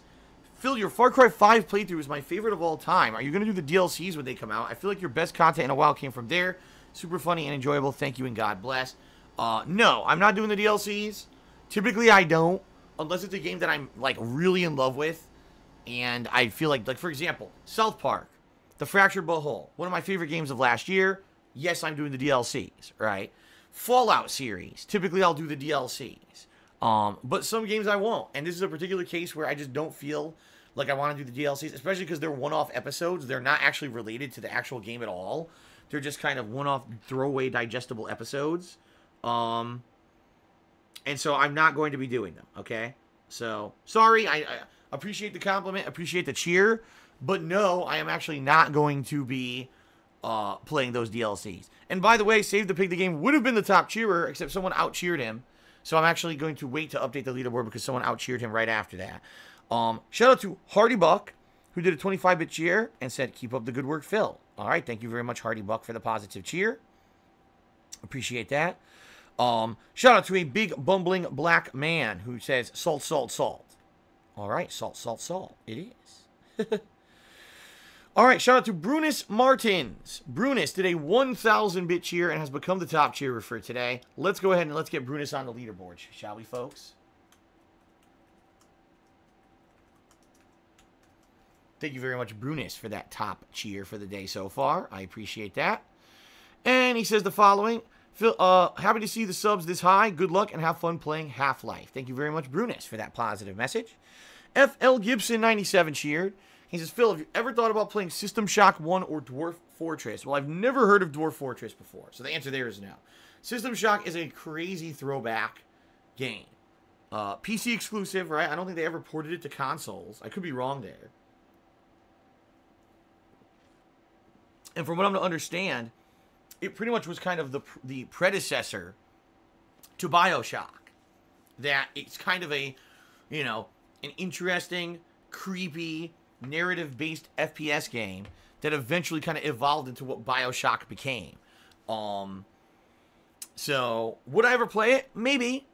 Phil, your Far Cry 5 playthrough is my favorite of all time. Are you going to do the DLCs when they come out? I feel like your best content in a while came from there. Super funny and enjoyable. Thank you and God bless. No, I'm not doing the DLCs. Typically, I don't, unless it's a game that I'm, like, really in love with, and I feel like, for example, South Park, The Fractured But Whole, one of my favorite games of last year. Yes, I'm doing the DLCs, right? Fallout series, typically I'll do the DLCs, but some games I won't, and this is a particular case where I just don't feel like I want to do the DLCs, especially because they're one-off episodes. They're not actually related to the actual game at all. They're just kind of one-off, throwaway, digestible episodes. And so I'm not going to be doing them, okay? So, sorry, I appreciate the compliment, appreciate the cheer, but no, I am actually not going to be playing those DLCs. And by the way, Save the Pig the Game would have been the top cheerer, except someone out-cheered him. So I'm actually going to wait to update the leaderboard because someone out-cheered him right after that. Shout out to Hardy Buck, who did a 25-bit cheer and said, keep up the good work, Phil. All right, thank you very much, Hardy Buck, for the positive cheer. Appreciate that. Shout out to a big bumbling black man who says, salt, salt, salt. All right, salt, salt, salt. It is. All right, shout out to Brunus Martins. Brunus did a 1,000-bit cheer and has become the top cheerer for today. Let's go ahead and let's get Brunus on the leaderboard, shall we, folks? Thank you very much, Brunus, for that top cheer for the day so far. I appreciate that. And he says the following. Phil, happy to see the subs this high. Good luck and have fun playing Half-Life. Thank you very much, Brunus, for that positive message. FL Gibson 97 cheered. He says, Phil, have you ever thought about playing System Shock 1 or Dwarf Fortress? Well, I've never heard of Dwarf Fortress before, so the answer there is no. System Shock is a crazy throwback game. PC exclusive, right? I don't think they ever ported it to consoles. I could be wrong there. And from what I'm to understand, it pretty much was kind of the predecessor to BioShock. That it's kind of a, you know, an interesting, creepy, narrative-based FPS game that eventually kind of evolved into what BioShock became. So would I ever play it? Maybe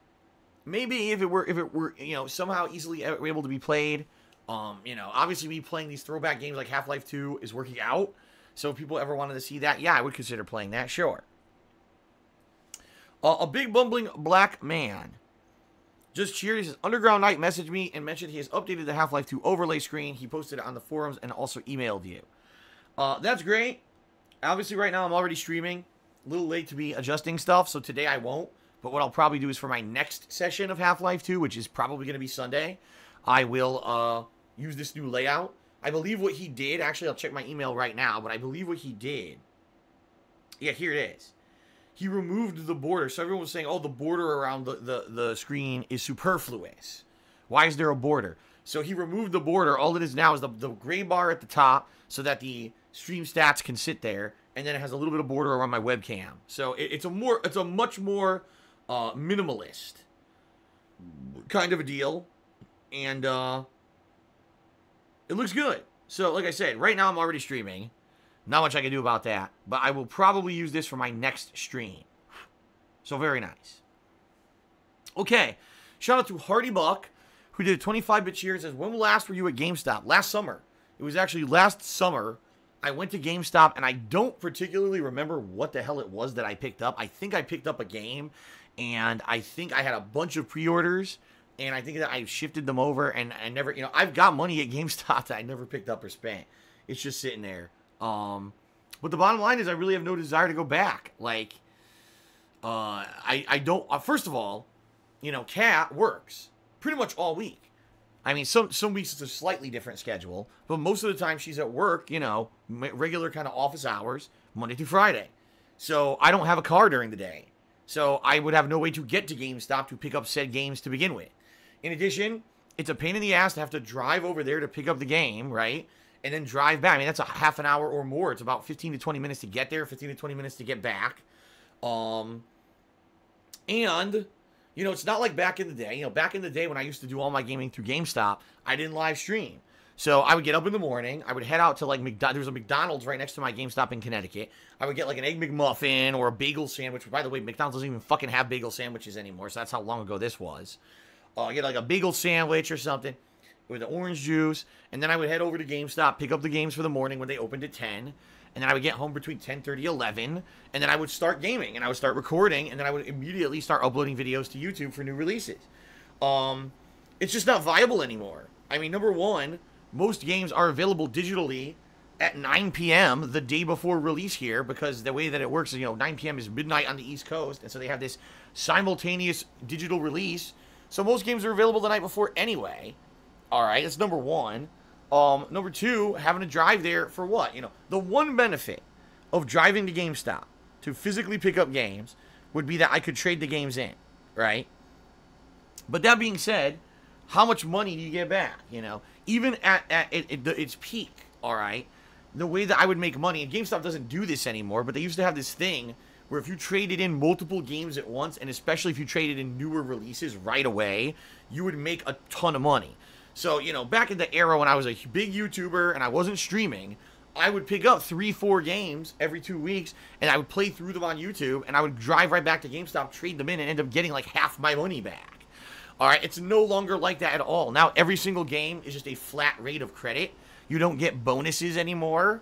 if it were you know, somehow easily able to be played. You know, obviously me playing these throwback games like Half-Life 2 is working out. So if people ever wanted to see that, yeah, I would consider playing that, sure. A big bumbling black man just cheered. He says, Underground Knight messaged me and mentioned he has updated the Half-Life 2 overlay screen. He posted it on the forums and also emailed you. That's great. Obviously, right now I'm already streaming. A little late to be adjusting stuff, so today I won't. But what I'll probably do is for my next session of Half-Life 2, which is probably going to be Sunday, I will use this new layout. I believe what he did, actually, I'll check my email right now, but I believe what he did, yeah, here it is. He removed the border. So everyone was saying, oh, the border around the screen is superfluous. Why is there a border? So he removed the border. All it is now is the gray bar at the top so that the stream stats can sit there, and then it has a little bit of border around my webcam. So it's a much more minimalist kind of a deal, and it looks good. So, like I said, right now I'm already streaming. Not much I can do about that. But I will probably use this for my next stream. So, very nice. Okay. Shout out to Hardy Buck, who did a 25-bit cheer. Says, when last were you at GameStop? Last summer. It was actually last summer. I went to GameStop, and I don't particularly remember what the hell it was that I picked up. I think I picked up a game, and I think I had a bunch of pre-orders. And I think that I shifted them over, and I never, you know, I've got money at GameStop that I never picked up or spent. It's just sitting there. But the bottom line is I really have no desire to go back. Like, I don't, first of all, you know, Kat works pretty much all week. I mean, some weeks it's a slightly different schedule, but most of the time she's at work, you know, regular kind of office hours, Monday through Friday. So I don't have a car during the day. So I would have no way to get to GameStop to pick up said games to begin with. In addition, it's a pain in the ass to have to drive over there to pick up the game, right? And then drive back. I mean, that's a half an hour or more. It's about 15 to 20 minutes to get there, 15 to 20 minutes to get back. And, you know, it's not like back in the day. You know, back in the day when I used to do all my gaming through GameStop, I didn't live stream. So I would get up in the morning. I would head out to, like, there was a McDonald's right next to my GameStop in Connecticut. I would get, like, an Egg McMuffin or a bagel sandwich. By the way, McDonald's doesn't even fucking have bagel sandwiches anymore, so that's how long ago this was. Get like a bagel sandwich or something with the orange juice, and then I would head over to GameStop, pick up the games for the morning when they opened at 10, and then I would get home between 10:30, 11, and then I would start gaming, and I would start recording, and then I would immediately start uploading videos to YouTube for new releases. It's just not viable anymore. I mean, number one, most games are available digitally at 9 p.m. the day before release here, because the way that it works is, you know, 9 p.m. is midnight on the East Coast, and so they have this simultaneous digital release. So most games are available the night before anyway. All right, that's number one. Number two, having to drive there for what? You know, the one benefit of driving to GameStop to physically pick up games would be that I could trade the games in, right? But that being said, how much money do you get back? You know, even at its peak, all right, the way that I would make money, and GameStop doesn't do this anymore, but they used to have this thing where if you traded in multiple games at once, and especially if you traded in newer releases right away, you would make a ton of money. So, you know, back in the era when I was a big YouTuber and I wasn't streaming, I would pick up 3-4 games every 2 weeks, and I would play through them on YouTube, and I would drive right back to GameStop, trade them in, and end up getting like half my money back. All right, it's no longer like that at all. Now every single game is just a flat rate of credit. You don't get bonuses anymore,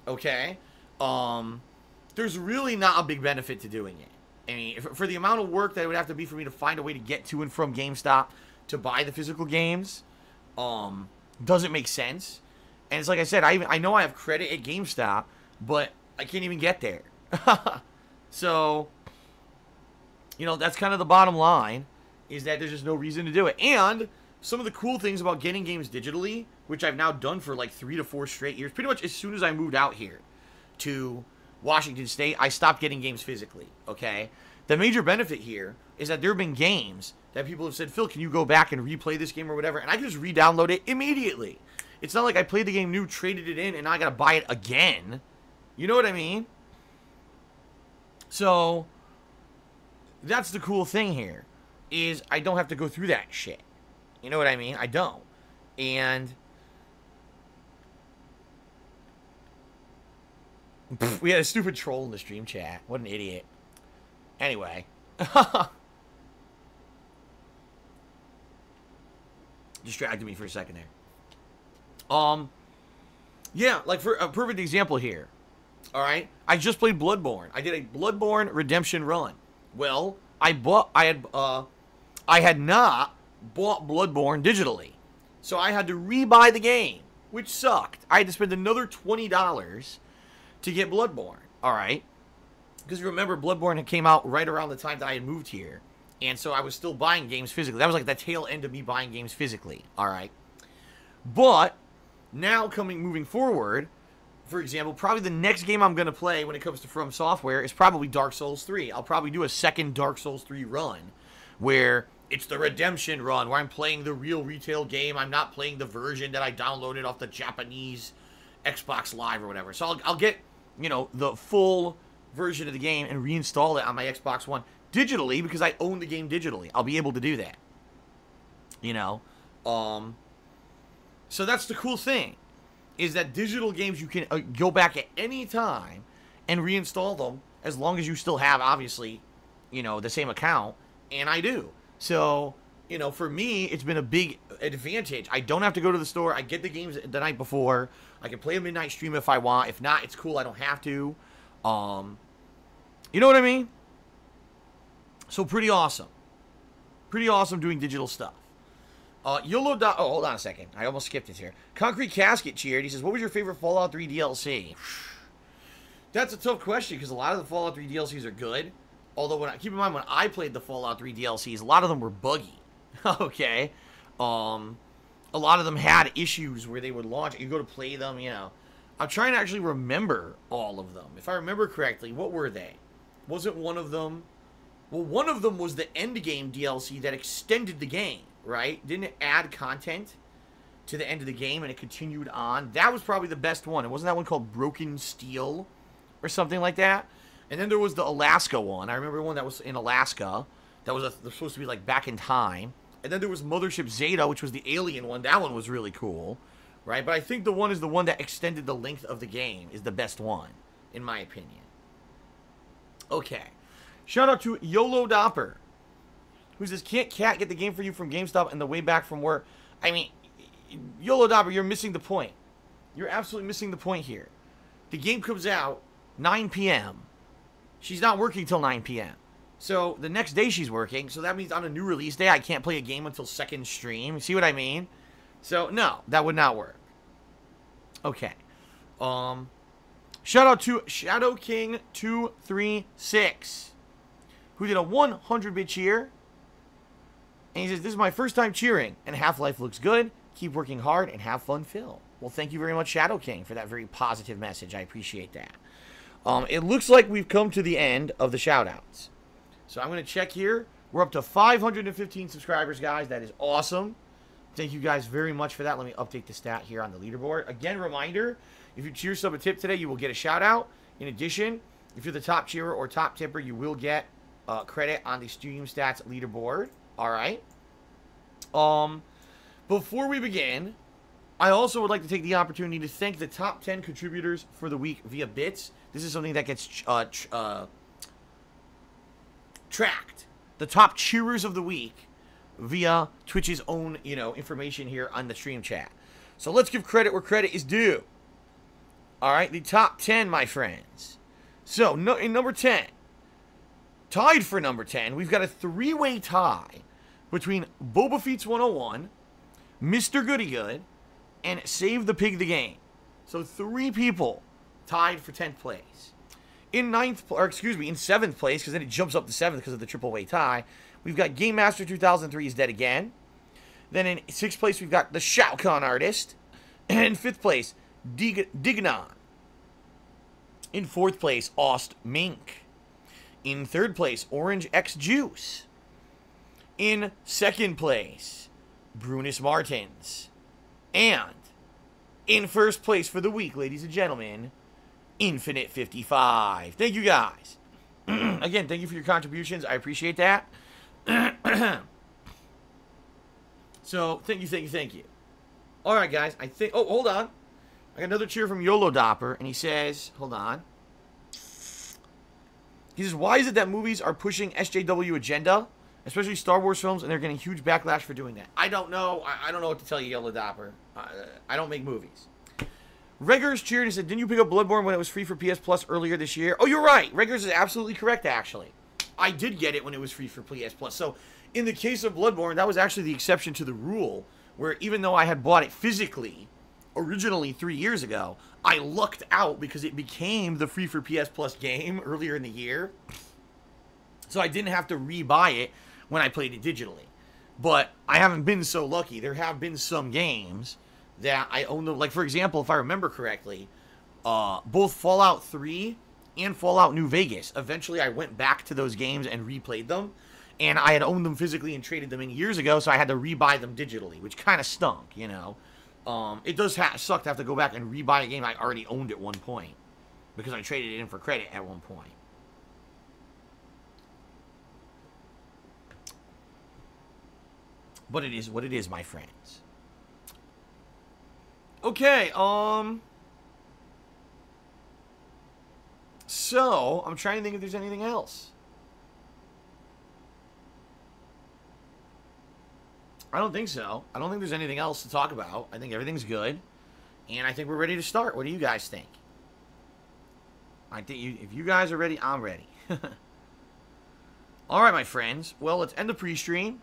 okay? There's really not a big benefit to doing it. I mean, for the amount of work that it would have to be for me to find a way to get to and from GameStop to buy the physical games, doesn't make sense. And it's like I said, I know I have credit at GameStop, but I can't even get there. So, you know, that's kind of the bottom line, is that there's just no reason to do it. And some of the cool things about getting games digitally, which I've now done for like 3 to 4 straight years, pretty much as soon as I moved out here to Washington State, I stopped getting games physically, okay? The major benefit here is that there have been games that people have said, Phil, can you go back and replay this game or whatever? And I can just re-download it immediately. It's not like I played the game new, traded it in, and now I gotta buy it again. You know what I mean? So, that's the cool thing here, is I don't have to go through that shit. You know what I mean? I don't. And we had a stupid troll in the stream chat. What an idiot. Anyway. Distracted me for a second there. Yeah, like for a perfect example here. Alright? I just played Bloodborne. I did a Bloodborne redemption run. Well, I had not bought Bloodborne digitally. So I had to rebuy the game, which sucked. I had to spend another $20 to get Bloodborne, alright? Because remember, Bloodborne had came out right around the time that I had moved here. And so I was still buying games physically. That was like the tail end of me buying games physically, alright? But, now moving forward, for example, probably the next game I'm going to play when it comes to From Software is probably Dark Souls 3. I'll probably do a second Dark Souls 3 run, where it's the redemption run, where I'm playing the real retail game. I'm not playing the version that I downloaded off the Japanese Xbox Live or whatever. So I'll get, you know, the full version of the game and reinstall it on my Xbox One digitally, because I own the game digitally. I'll be able to do that. You know? So that's the cool thing, is that digital games, you can go back at any time and reinstall them, as long as you still have, obviously, you know, the same account, and I do. So, you know, for me, it's been a big advantage. I don't have to go to the store. I get the games the night before. I can play a midnight stream if I want. If not, it's cool. I don't have to. You know what I mean? So pretty awesome. Pretty awesome doing digital stuff. YOLO. Oh, hold on a second. I almost skipped it here. Concrete Casket cheered. He says, what was your favorite Fallout 3 DLC? That's a tough question, because a lot of the Fallout 3 DLCs are good. Although, keep in mind, when I played the Fallout 3 DLCs, a lot of them were buggy. Okay? A lot of them had issues where they would launch. You go to play them, you know. I'm trying to actually remember all of them. If I remember correctly, what were they? Wasn't one of them... Well, one of them was the endgame DLC that extended the game, right? Didn't it add content to the end of the game and it continued on? That was probably the best one. And wasn't that one called Broken Steel or something like that? And then there was the Alaska one. I remember one that was in Alaska. That was supposed to be like back in time. And then there was Mothership Zeta, which was the alien one. That one was really cool, right? But I think the one is the one that extended the length of the game is the best one, in my opinion. Okay. Shout out to YOLO Dopper, who says, can't Cat get the game for you from GameStop and the way back from work? I mean, YOLO Dopper, you're missing the point. You're absolutely missing the point here. The game comes out 9 p.m. She's not working till 9 p.m. So the next day she's working. So that means on a new release day, I can't play a game until second stream. See what I mean? So, no, that would not work. Okay. Shout out to Shadow King 236, who did a 100-bit cheer. And he says, this is my first time cheering, and Half-Life looks good. Keep working hard and have fun, Phil. Well, thank you very much, Shadow King, for that very positive message. I appreciate that. It looks like we've come to the end of the shout-outs. So I'm going to check here. We're up to 515 subscribers, guys. That is awesome. Thank you guys very much for that. Let me update the stat here on the leaderboard. Again, reminder, if you cheer sub a tip today, you will get a shout out. In addition, if you're the top cheerer or top tipper, you will get credit on the stream stats leaderboard. All right. Before we begin, I also would like to take the opportunity to thank the top 10 contributors for the week via bits. This is something that gets tracked. The top cheerers of the week via Twitch's own, information here on the stream chat. So let's give credit where credit is due. All right, the top 10, my friends. So, in number 10, tied for number 10, we've got a three-way tie between Boba Fett's 101, Mr. Goody Good, and Save the Pig the Game. So, 3 people tied for 10th place. In 7th place, because then it jumps up to 7th because of the triple-way tie, we've got Game Master 2003 is dead again. Then in 6th place, we've got the Shoutcon Artist. And in 5th place, Dignan. In 4th place, Ost Mink. In 3rd place, Orange X Juice. In 2nd place, Brunus Martins. And in 1st place for the week, ladies and gentlemen, Infinite 55. Thank you guys. Again, thank you for your contributions. I appreciate that. So, thank you. All right, guys. Oh, hold on. I got another cheer from YOLO Dopper, and he says, hold on. He says, why is it that movies are pushing SJW agenda, especially Star Wars films, and they're getting huge backlash for doing that? I don't know. I don't know what to tell you, YOLO Dopper. I don't make movies. Reggers cheered and said, didn't you pick up Bloodborne when it was free for PS Plus earlier this year? Oh, you're right. Reggers is absolutely correct, actually. I did get it when it was free for PS Plus. So, in the case of Bloodborne, that was actually the exception to the rule, where even though I had bought it physically originally 3 years ago, I lucked out because it became the free for PS Plus game earlier in the year. So I didn't have to re-buy it when I played it digitally. But I haven't been so lucky. There have been some games that I own them. Like, for example, if I remember correctly, both Fallout 3 and Fallout New Vegas, eventually I went back to those games and replayed them. And I had owned them physically and traded them in years ago, so I had to re-buy them digitally, which kind of stunk, It does suck to have to go back and re-buy a game I already owned at one point, because I traded it in for credit at one point. But it is what it is, my friends. Okay, so, I'm trying to think if there's anything else. I don't think so. I don't think there's anything else to talk about. I think everything's good. And I think we're ready to start. What do you guys think? I think if you guys are ready, I'm ready. Alright, my friends. Well, let's end the pre-stream.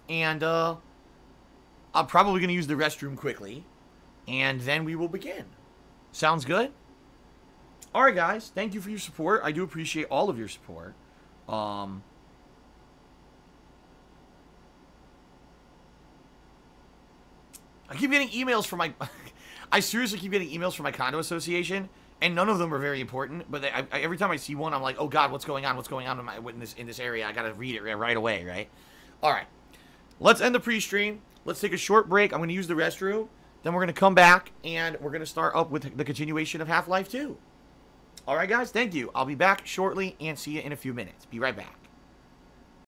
And, I'm probably going to use the restroom quickly. And then we will begin. Sounds good? Alright, guys. Thank you for your support. I do appreciate all of your support. I keep getting emails from my... I seriously keep getting emails from my condo association, and none of them are very important, but every time I see one, I'm like, oh god, what's going on? What's going on in this area? I gotta read it right away, right? Alright. Let's end the pre-stream. Let's take a short break. I'm going to use the restroom. Then we're going to come back, and we're going to start up with the continuation of Half-Life 2. Alright, guys? Thank you. I'll be back shortly, and see you in a few minutes. Be right back.